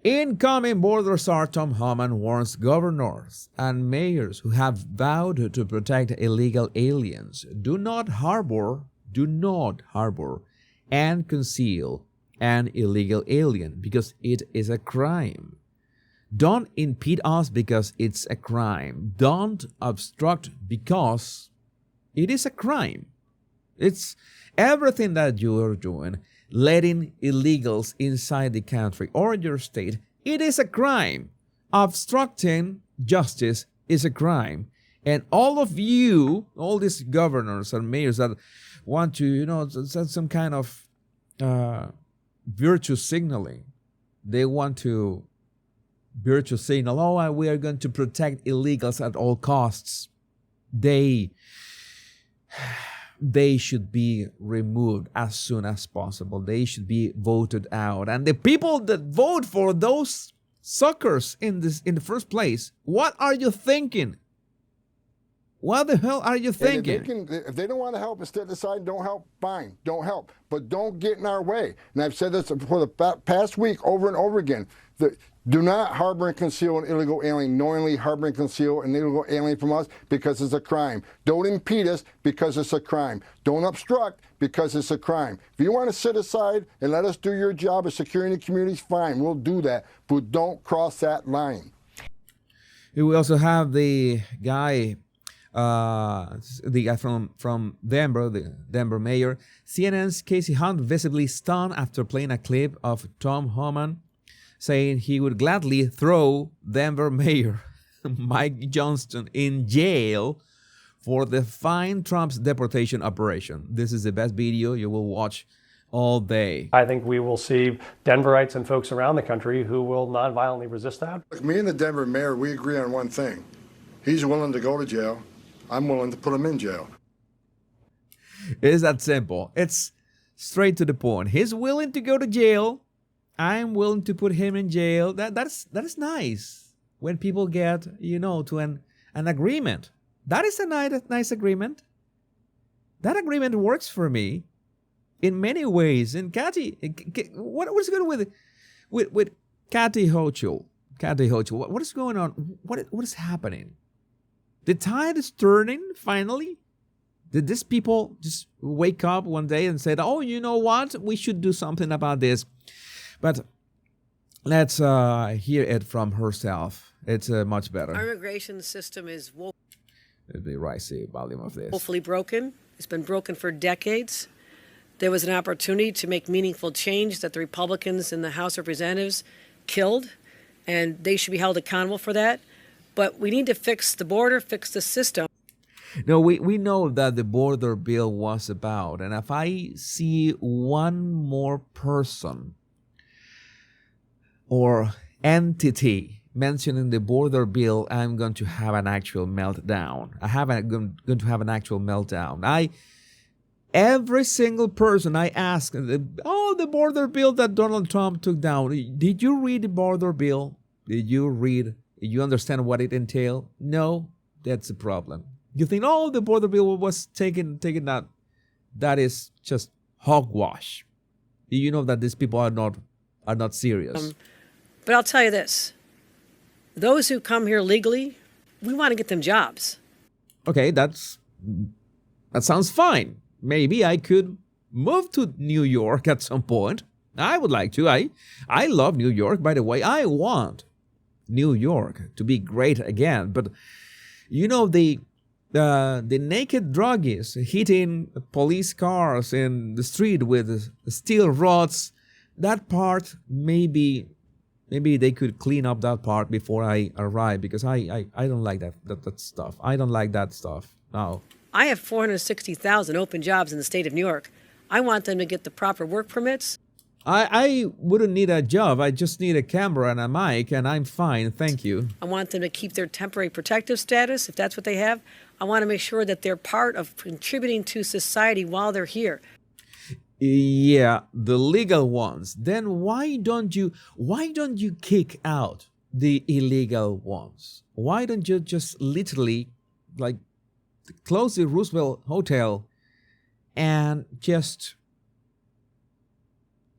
Incoming border czar Tom Homan warns governors and mayors who have vowed to protect illegal aliens, do not harbor and conceal an illegal alien because it is a crime. Don't impede us because it's a crime. Don't obstruct because it is a crime. It's everything that you are doing, letting illegals inside the country or your state, it is a crime. Obstructing justice is a crime. And all of you, all these governors and mayors that want to, some kind of virtue signaling, they want to virtue signal, oh, we are going to protect illegals at all costs. They should be removed as soon as possible. They should be voted out. And the people that vote for those suckers in the first place, what are you thinking? What the hell are you thinking? If they don't want to help, instead decide don't help, fine, don't help. But don't get in our way. And I've said this for the past week over and over again. Do not harbor and conceal an illegal alien, knowingly harbor and conceal an illegal alien from us because it's a crime. Don't impede us because it's a crime. Don't obstruct because it's a crime. If you want to sit aside and let us do your job of securing the communities, fine, we'll do that. But don't cross that line. We also have the guy from Denver, the Denver mayor. CNN's Casey Hunt visibly stunned after playing a clip of Tom Homan saying he would gladly throw Denver Mayor Mike Johnston in jail for defying Trump's deportation operation. This is the best video you will watch all day. I think we will see Denverites and folks around the country who will nonviolently resist that. Look, me and the Denver mayor, we agree on one thing. He's willing to go to jail. I'm willing to put him in jail. It's that simple. It's straight to the point. He's willing to go to jail. I'm willing to put him in jail. That is nice when people get, to an agreement. That is a nice agreement. That agreement works for me in many ways. And Kathy, what's going with Kathy Hochul? Kathy Hochul, what is going on? What is happening? The tide is turning finally. Did these people just wake up one day and said, "Oh, you know what? We should do something about this"? But let's hear it from herself. It's much better. Our immigration system is It'd be rise the volume of this. woefully broken. It's been broken for decades. There was an opportunity to make meaningful change that the Republicans in the House of Representatives killed, and they should be held accountable for that. But we need to fix the border, fix the system. No, we know that the border bill was about, and if I see one more person or entity mentioning the border bill, I'm going to have an actual meltdown. I'm going to have an actual meltdown. Every single person I ask, the border bill that Donald Trump took down, did you read the border bill? Did you understand what it entailed? No, that's the problem. You think, the border bill was taken out. That is just hogwash. You know that these people are not serious. But I'll tell you this. Those who come here legally, we want to get them jobs. Okay, that sounds fine. Maybe I could move to New York at some point. I would like to. I love New York, by the way. I want New York to be great again. But, the naked druggies hitting police cars in the street with steel rods, that part, maybe they could clean up that part before I arrive, because I don't like that stuff. I don't like that stuff. No. I have 460,000 open jobs in the state of New York. I want them to get the proper work permits. I wouldn't need a job. I just need a camera and a mic, and I'm fine. Thank you. I want them to keep their temporary protective status, if that's what they have. I want to make sure that they're part of contributing to society while they're here. Yeah, the legal ones. Then why don't you kick out the illegal ones? Why don't you just literally close the Roosevelt Hotel and just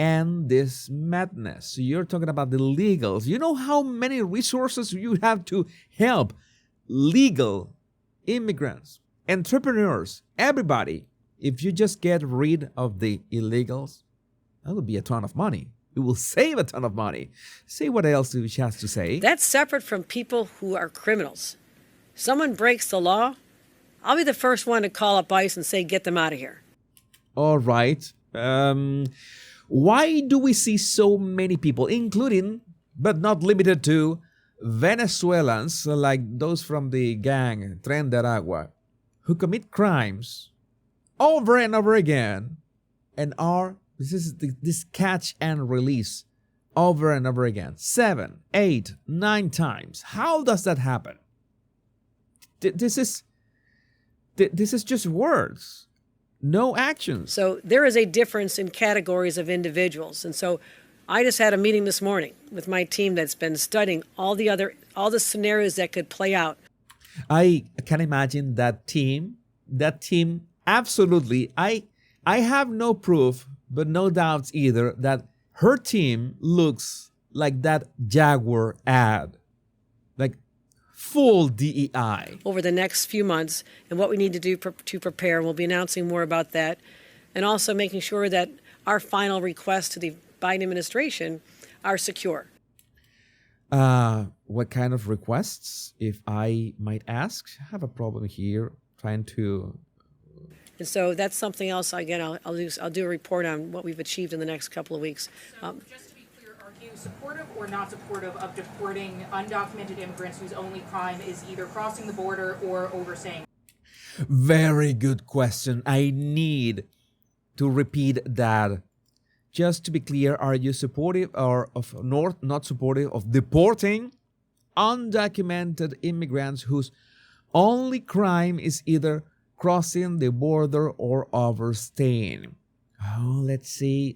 end this madness. So you're talking about the legals. You know how many resources you have to help legal immigrants, entrepreneurs, everybody. If you just get rid of the illegals, that would be a ton of money. It will save a ton of money. See what else she has to say. That's separate from people who are criminals. Someone breaks the law, I'll be the first one to call up ICE and say, get them out of here. All right. Why do we see so many people, including, but not limited to, Venezuelans like those from the gang Tren de Aragua, who commit crimes over and over again and are, this catch and release over and over again, 7, 8, 9 times? How does that happen? This is just words, no actions. So there is a difference in categories of individuals. And so I just had a meeting this morning with my team that's been studying all the scenarios that could play out. I can imagine that team, absolutely. I have no proof, but no doubts either, that her team looks like that Jaguar ad, like full DEI. Over the next few months, and what we need to do to prepare, and we'll be announcing more about that, and also making sure that our final requests to the Biden administration are secure. What kind of requests, if I might ask? I have a problem here trying to... And so that's something else. Again, I'll do a report on what we've achieved in the next couple of weeks. So just to be clear, are you supportive or not supportive of deporting undocumented immigrants whose only crime is either crossing the border or overstaying? Very good question. I need to repeat that. Just to be clear, are you supportive or not supportive of deporting undocumented immigrants whose only crime is either crossing the border or overstaying? Oh, let's see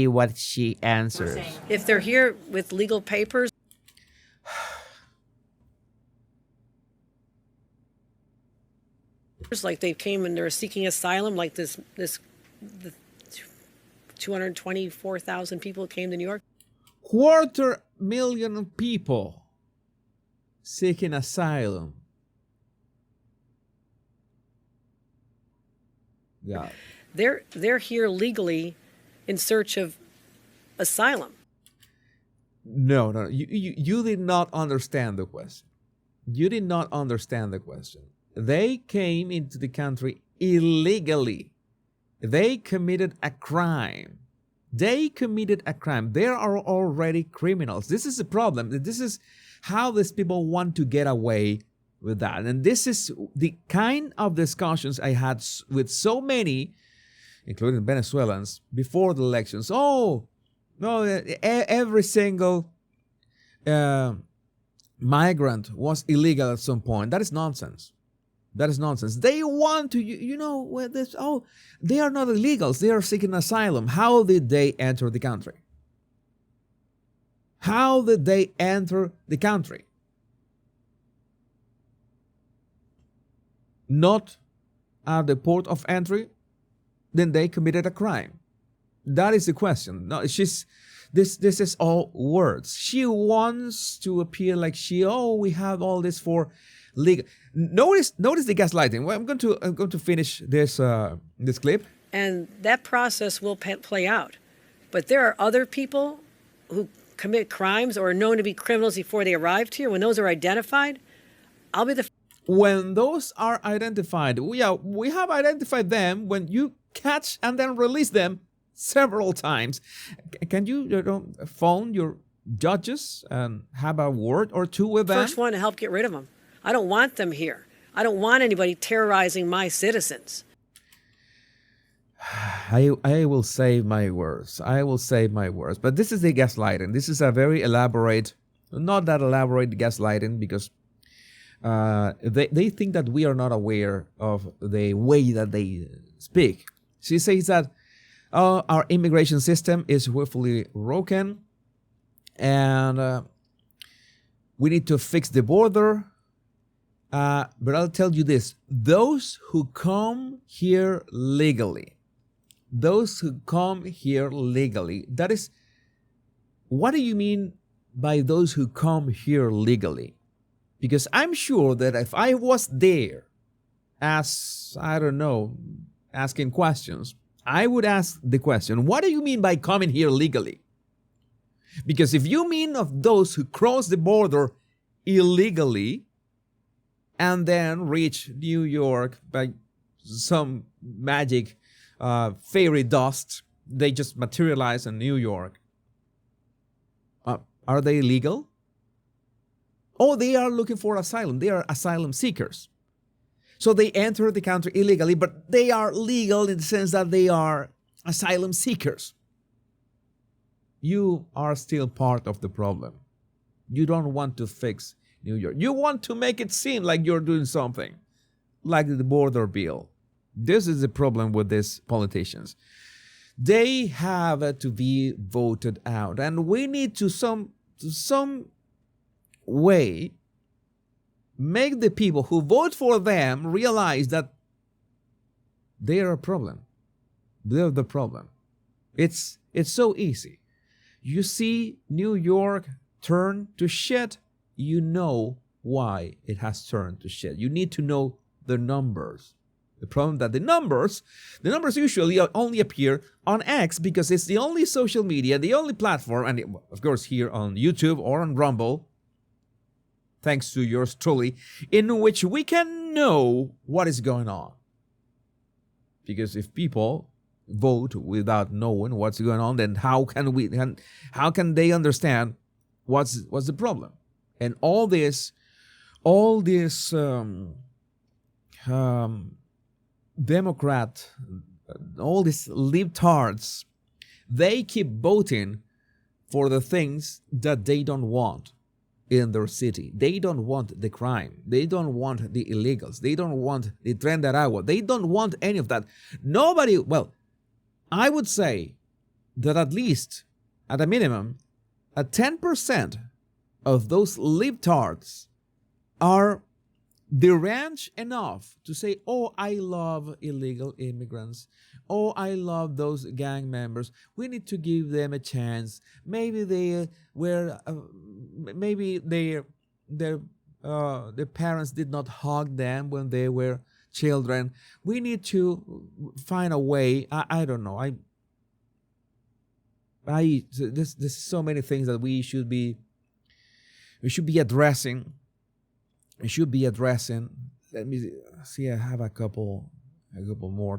what she answers. If they're here with legal papers, like they came and they're seeking asylum, like the 224,000 people came to New York. 250,000 people seeking asylum. Yeah. They're here legally in search of asylum. No. You did not understand the question. You did not understand the question. They came into the country illegally. They committed a crime. They are already criminals. This is the problem. This is how these people want to get away with that. And this is the kind of discussions I had with so many, including Venezuelans, before the elections. Oh, no, every single migrant was illegal at some point. That is nonsense. They want to, they are not illegals. They are seeking asylum. How did they enter the country? Not at the port of entry, then they committed a crime. That is the question. No, this is all words. She wants to appear like we have all this for legal. Notice the gaslighting. Well, I'm going to finish this clip. And that process will play out. But there are other people who commit crimes or are known to be criminals before they arrived here. When those are identified, I'll be the... When those are identified, we have identified them when you catch and then release them several times. Can you phone your judges and have a word or two with them? First one to help get rid of them. I don't want them here. I don't want anybody terrorizing my citizens. I will save my words. But this is the gaslighting. This is a very elaborate, not that elaborate gaslighting, because they think that we are not aware of the way that they speak. She says that our immigration system is woefully broken, and we need to fix the border. But I'll tell you this, those who come here legally, those who come here legally. That is, what do you mean by those who come here legally? Because I'm sure that if I was there as, I don't know, asking questions, I would ask the question, what do you mean by coming here legally? Because if you mean of those who cross the border illegally and then reach New York by some magic fairy dust, they just materialize in New York, are they legal? Oh, they are looking for asylum. They are asylum seekers. So they enter the country illegally, but they are legal in the sense that they are asylum seekers. You are still part of the problem. You don't want to fix New York. You want to make it seem like you're doing something, like the border bill. This is the problem with these politicians. They have to be voted out, and we need to some way make the people who vote for them realize that they are a problem. They're the problem. It's so easy. You see New York turn to shit, you know why it has turned to shit. You need to know the numbers. The problem that the numbers usually only appear on X because it's the only social media, the only platform, and of course here on YouTube or on Rumble, thanks to yours truly, in which we can know what is going on. Because if people vote without knowing what's going on, then how can they understand what's the problem? And all this Democrat, all these libtards, they keep voting for the things that they don't want in their city. They don't want the crime. They don't want the illegals. They don't want the Tren de Aragua. They don't want any of that. Nobody, well, I would say that at least, at a minimum, 10% of those libtards are deranged enough to say, oh, I love illegal immigrants. Oh, I love those gang members. We need to give them a chance. Maybe they were, their parents did not hug them when they were children. We need to find a way. I don't know. There's so many things that we should be addressing. We should be addressing. Let me see. I have a couple more